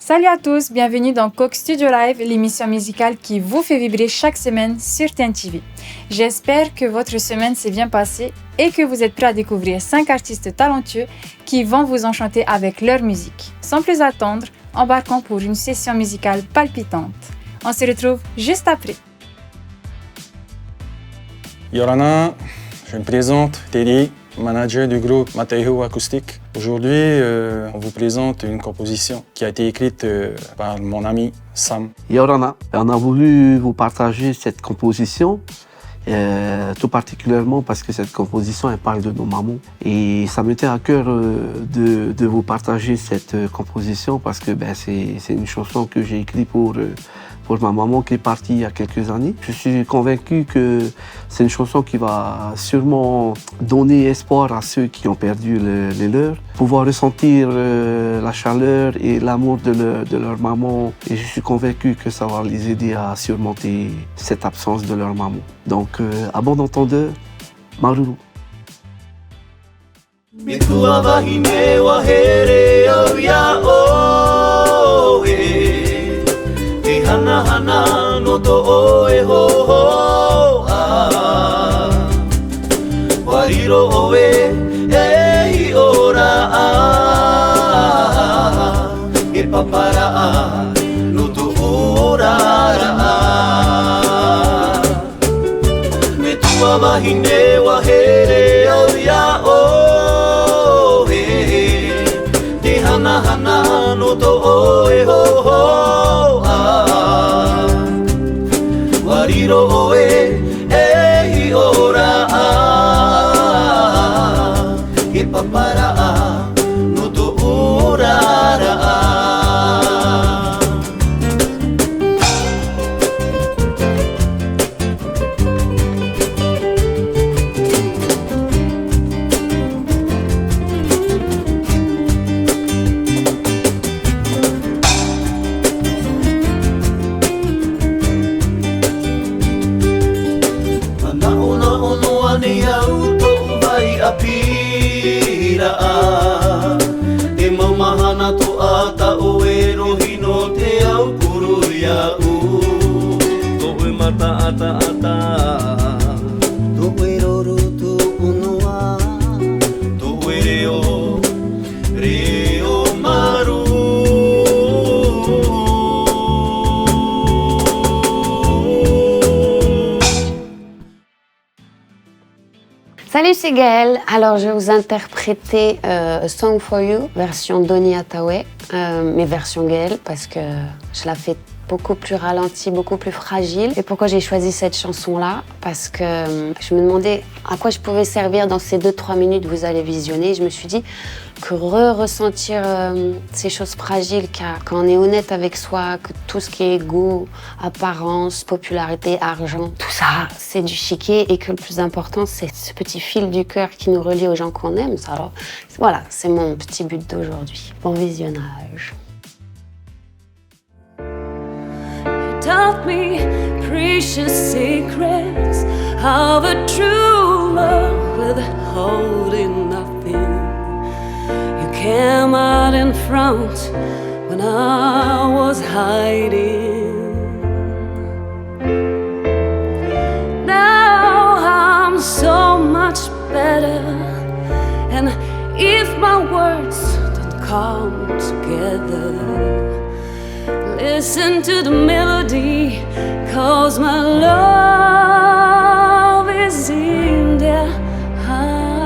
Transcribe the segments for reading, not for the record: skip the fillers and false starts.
Salut à tous, bienvenue dans Coq Studio Live, l'émission musicale qui vous fait vibrer chaque semaine sur TNTV. J'espère que votre semaine s'est bien passée et que vous êtes prêts à découvrir 5 artistes talentueux qui vont vous enchanter avec leur musique. Sans plus attendre, embarquons pour une session musicale palpitante. On se retrouve juste après. Yorana, je me présente, Teddy, manager du groupe Mateo Acoustique. Aujourd'hui, on vous présente une composition qui a été écrite par mon ami Sam. Yorana, on a voulu vous partager cette composition, tout particulièrement parce que cette composition elle parle de nos mamans. Et ça me tient à cœur de vous partager cette composition parce que c'est une chanson que j'ai écrite pour ma maman qui est partie il y a quelques années. Je suis convaincu que c'est une chanson qui va sûrement donner espoir à ceux qui ont perdu les leurs, pouvoir ressentir la chaleur et l'amour de leur maman. Et je suis convaincu que ça va les aider à surmonter cette absence de leur maman. Donc, à bon entendeur, Maruru. Hana hana no to oe ho ho a Wariro oe e hi ora a E papara a no to ora a Me tua mahine wa here o ya o he Te hana hana no to oe ho ho Wariro oe e hi ora a E papara a no to urara a E mamahana to ata o e rohi no te au kuru ia u To e mata ata ata To e roro to unoa To e reo maru Salut, c'est Gaëlle. Alors, je vais vous interpréter A Song for You, version Donny Hathaway, mais version Gaëlle, parce que je la fais beaucoup plus ralentie, beaucoup plus fragile. Et pourquoi j'ai choisi cette chanson-là? Parce que je me demandais à quoi je pouvais servir dans ces 2-3 minutes que vous allez visionner. Je me suis dit que ressentir ces choses fragiles, quand on est honnête avec soi, que tout ce qui est goût, apparence, popularité, argent, tout ça, c'est du chiquet et que le plus important, c'est ce petit fil du cœur qui nous relie aux gens qu'on aime. Alors voilà, c'est mon petit but d'aujourd'hui. Bon visionnage. Taught me precious secrets of a true love withholding nothing. You came out in front when I was hiding. Now I'm so much better, and if my words don't come together, listen to the melody, 'cause my love is in there hiding.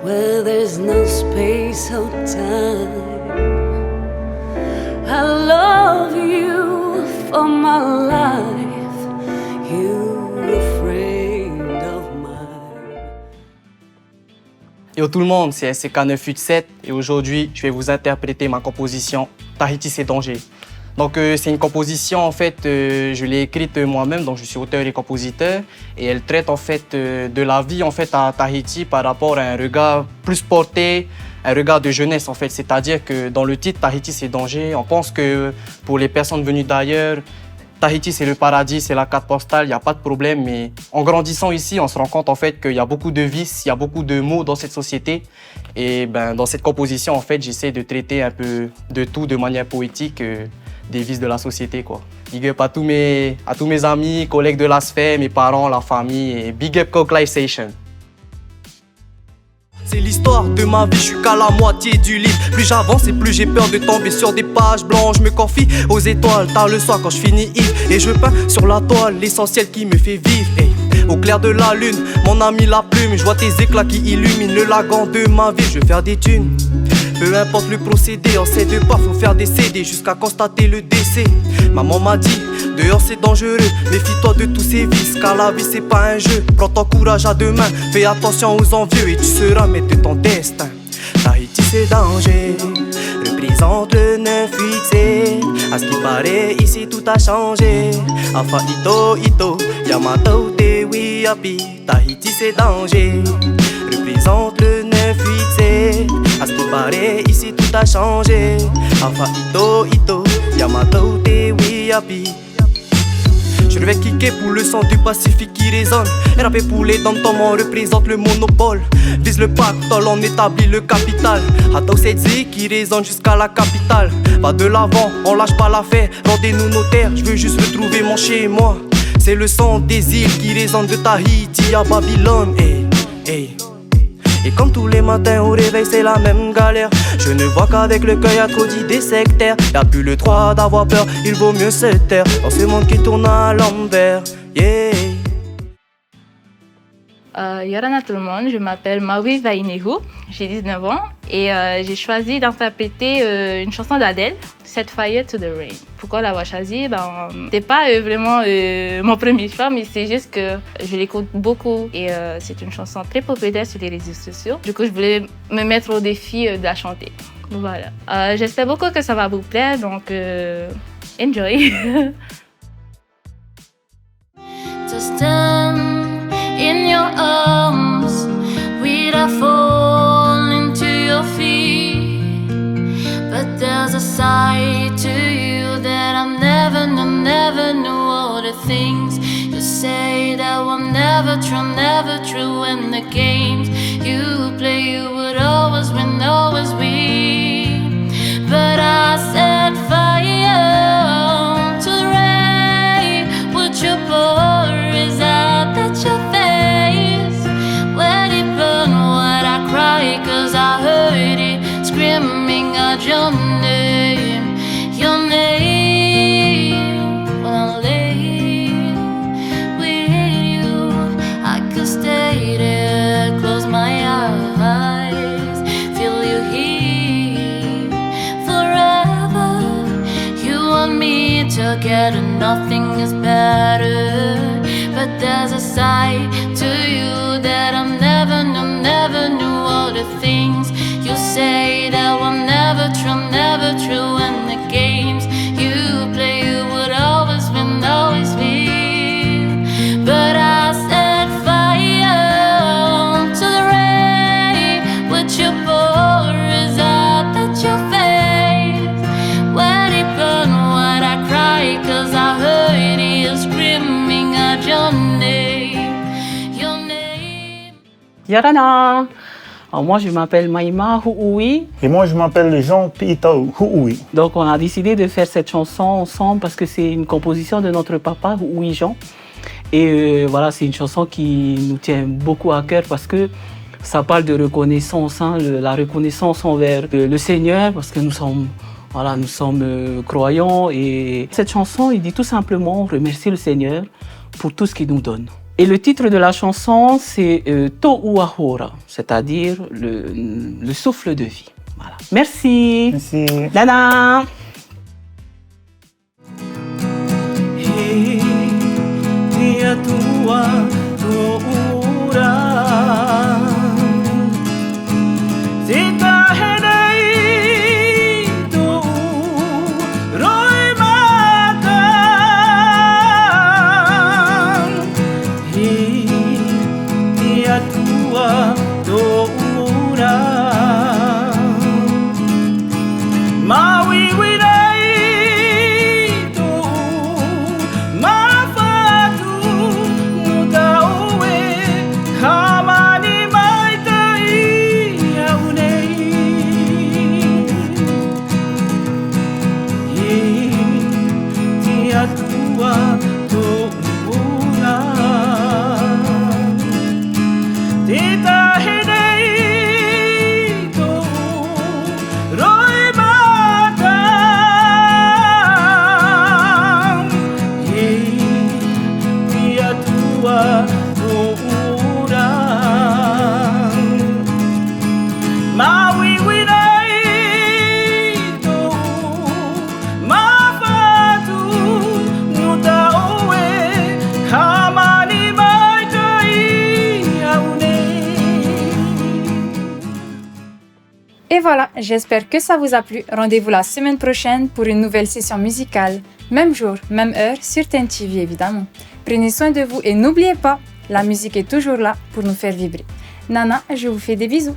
Where there's no space or time. I love you for my life. You a friend of mine. Yo tout le monde, c'est SK987 et aujourd'hui, je vais vous interpréter ma composition Tahiti c'est danger. Donc c'est une composition en fait, je l'ai écrite moi-même, donc je suis auteur et compositeur et elle traite en fait de la vie en fait à Tahiti par rapport à un regard plus porté, un regard de jeunesse en fait, c'est-à-dire que dans le titre Tahiti c'est danger, on pense que pour les personnes venues d'ailleurs, Tahiti c'est le paradis, c'est la carte postale, il n'y a pas de problème, mais en grandissant ici, on se rend compte en fait qu'il y a beaucoup de vices, il y a beaucoup de maux dans cette société. Et ben, dans cette composition, en fait, j'essaie de traiter un peu de tout de manière poétique, des vices de la société, quoi. Big up à tous mes amis, collègues de la sphère, mes parents, la famille, et big up Coke Life Station. C'est l'histoire de ma vie, je suis qu'à la moitié du livre. Plus j'avance et plus j'ai peur de tomber sur des pages blanches. Je me confie aux étoiles tard le soir quand je finis ivre. Et je peins sur la toile l'essentiel qui me fait vivre. Hey. Au clair de la lune, mon ami la plume, je vois tes éclats qui illuminent le lagon de ma vie. Je veux faire des thunes. Peu importe le procédé, on sait de pas, faut faire des CD jusqu'à constater le décès. Maman m'a dit, dehors c'est dangereux, méfie-toi de tous ces vices, car la vie c'est pas un jeu. Prends ton courage à deux mains, fais attention aux envieux et tu seras maître de ton destin. Tahiti c'est danger, représente le 9-8-7. À ce qui paraît ici tout a changé. Afa ito ito, Yamato te wiapi. Tahiti c'est danger, représente le 9-8-7. À ce qui paraît ici tout a changé. Afa ito ito, Yamato te wiapi. Je vais kicker pour le son du Pacifique qui résonne. Et rapper pour les dom-toms, on représente le monopole. Vise le pactole, on établit le capital. Hatao Setzi qui résonne jusqu'à la capitale. Va de l'avant, on lâche pas l'affaire. Rendez-nous nos terres, je veux juste retrouver mon chez-moi. C'est le son des îles qui résonne de Tahiti à Babylone. Hey, hey. Et comme tous les matins au réveil c'est la même galère. Je ne vois qu'avec le cœur y'a trop d'idées sectaires. Y'a plus le droit d'avoir peur, il vaut mieux se taire. Dans ce monde qui tourne à l'envers, yeah. Yorana tout le monde, je m'appelle Maui Vainehu, j'ai 19 ans et j'ai choisi d'interpréter une chanson d'Adèle, Set Fire to the Rain. Pourquoi l'avoir choisie? C'est pas vraiment mon premier choix, mais c'est juste que je l'écoute beaucoup et c'est une chanson très populaire sur les réseaux sociaux. Du coup, je voulais me mettre au défi de la chanter. Voilà. J'espère beaucoup que ça va vous plaire, donc enjoy. Just in your arms, we'd I fall into your feet. But there's a side to you that I've never knew. All the things you say that were never true. And the games you play, you would always win, always win. But I set fire to the rain. Would you pour is out that your face? Let it burn what I cry, cause I heard it screaming out your name, your name. When I lay with you, I could stay there, close my eyes, feel you here forever. You want me together, nothing is better. But there's a side to you that I never knew. All the things you say that were never true. And the games you play, you would always win, always win. But I set fire to the rain. Would you pour is out at your face? Let it burn what I cry, cause I heard it screaming out your name, your name. Yorana! Alors moi je m'appelle Maïma Huui. Et moi je m'appelle Jean-Peter Huui. Donc on a décidé de faire cette chanson ensemble parce que c'est une composition de notre papa Huui Jean. Et voilà, c'est une chanson qui nous tient beaucoup à cœur parce que ça parle de reconnaissance, la reconnaissance envers le Seigneur parce que nous sommes croyants. Et cette chanson, il dit tout simplement remercier le Seigneur pour tout ce qu'il nous donne. Et le titre de la chanson, c'est To'uahora, c'est-à-dire le souffle de vie. Voilà. Merci. Merci. Nana. Tita hedei to roi mata Hei dia tua orang Maui winai to mafatu nuta oe kamani mai kai aune. Et voilà, j'espère que ça vous a plu. Rendez-vous la semaine prochaine pour une nouvelle session musicale. Même jour, même heure, sur TNTV évidemment. Prenez soin de vous et n'oubliez pas, la musique est toujours là pour nous faire vibrer. Nana, je vous fais des bisous.